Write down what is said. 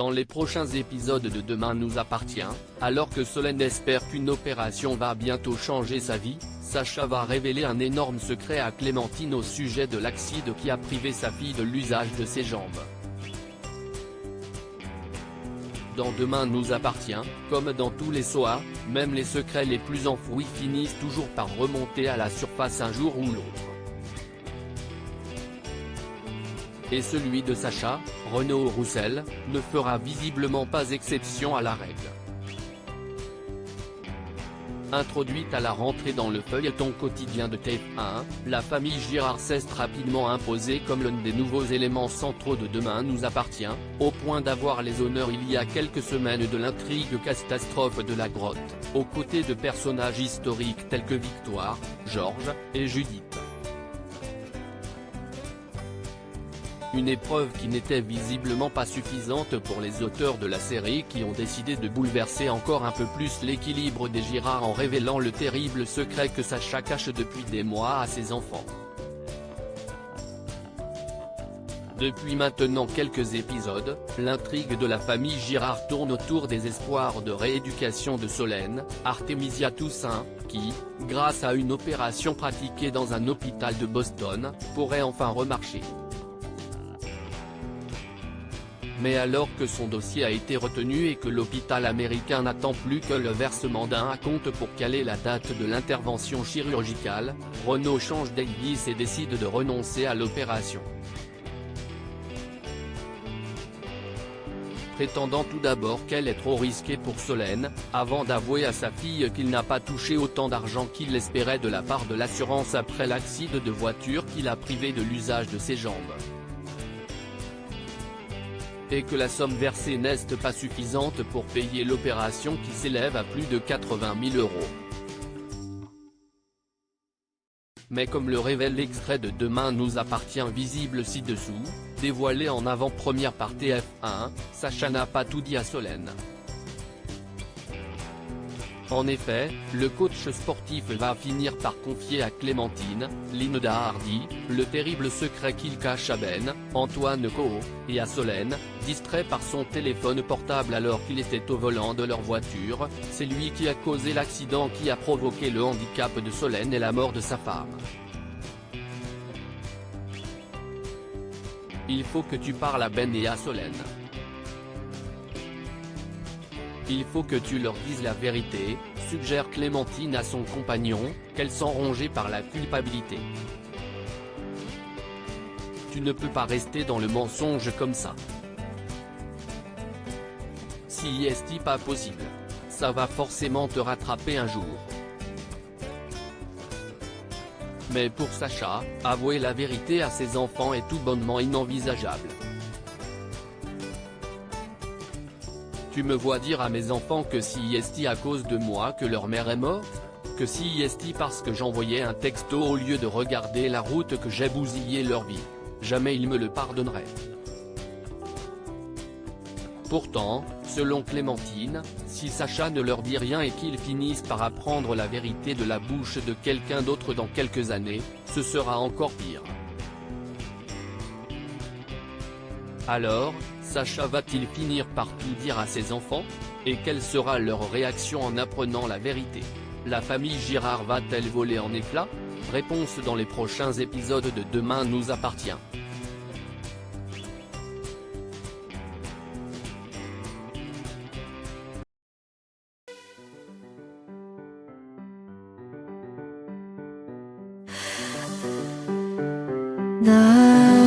Dans les prochains épisodes de Demain nous appartient, alors que Solène espère qu'une opération va bientôt changer sa vie, Sacha va révéler un énorme secret à Clémentine au sujet de l'accident qui a privé sa fille de l'usage de ses jambes. Dans Demain nous appartient, comme dans tous les SOA, même les secrets les plus enfouis finissent toujours par remonter à la surface un jour ou l'autre. Et celui de Sacha, Renaud Roussel, ne fera visiblement pas exception à la règle. Introduite à la rentrée dans le feuilleton quotidien de TF1, la famille Girard s'est rapidement imposée comme l'un des nouveaux éléments centraux de Demain nous appartient, au point d'avoir les honneurs il y a quelques semaines de l'intrigue catastrophe de la grotte, aux côtés de personnages historiques tels que Victoire, Georges, et Judith. Une épreuve qui n'était visiblement pas suffisante pour les auteurs de la série qui ont décidé de bouleverser encore un peu plus l'équilibre des Girard en révélant le terrible secret que Sacha cache depuis des mois à ses enfants. Depuis maintenant quelques épisodes, l'intrigue de la famille Girard tourne autour des espoirs de rééducation de Solène, Artemisia Toussaint, qui, grâce à une opération pratiquée dans un hôpital de Boston, pourrait enfin remarcher. Mais alors que son dossier a été retenu et que l'hôpital américain n'attend plus que le versement d'un acompte pour caler la date de l'intervention chirurgicale, Renaud change d'avis et décide de renoncer à l'opération. Prétendant tout d'abord qu'elle est trop risquée pour Solène, avant d'avouer à sa fille qu'il n'a pas touché autant d'argent qu'il l'espérait de la part de l'assurance après l'accident de voiture qui l'a privé de l'usage de ses jambes. Et que la somme versée n'est pas suffisante pour payer l'opération qui s'élève à plus de 80 000 €. Mais comme le révèle l'extrait de Demain nous appartient visible ci-dessous, dévoilé en avant-première par TF1, Sacha n'a pas tout dit à Solène. En effet, le coach sportif va finir par confier à Clémentine, Linda Hardy, le terrible secret qu'il cache à Ben, Antoine Caux, et à Solène, distrait par son téléphone portable alors qu'il était au volant de leur voiture, c'est lui qui a causé l'accident qui a provoqué le handicap de Solène et la mort de sa femme. Il faut que tu parles à Ben et à Solène. Il faut que tu leur dises la vérité, suggère Clémentine à son compagnon, qu'elle sent rongée par la culpabilité. Tu ne peux pas rester dans le mensonge comme ça. Si est pas possible. Ça va forcément te rattraper un jour. Mais pour Sacha, avouer la vérité à ses enfants est tout bonnement inenvisageable. Tu me vois dire à mes enfants que si est à cause de moi que leur mère est morte? Que si est parce que j'envoyais un texto au lieu de regarder la route que j'ai bousillé leur vie? Jamais ils me le pardonneraient. Pourtant, selon Clémentine, si Sacha ne leur dit rien et qu'ils finissent par apprendre la vérité de la bouche de quelqu'un d'autre dans quelques années, ce sera encore pire. Alors, Sacha va-t-il finir par tout dire à ses enfants? Et quelle sera leur réaction en apprenant la vérité? La famille Girard va-t-elle voler en éclats? Réponse dans les prochains épisodes de Demain nous appartient. 나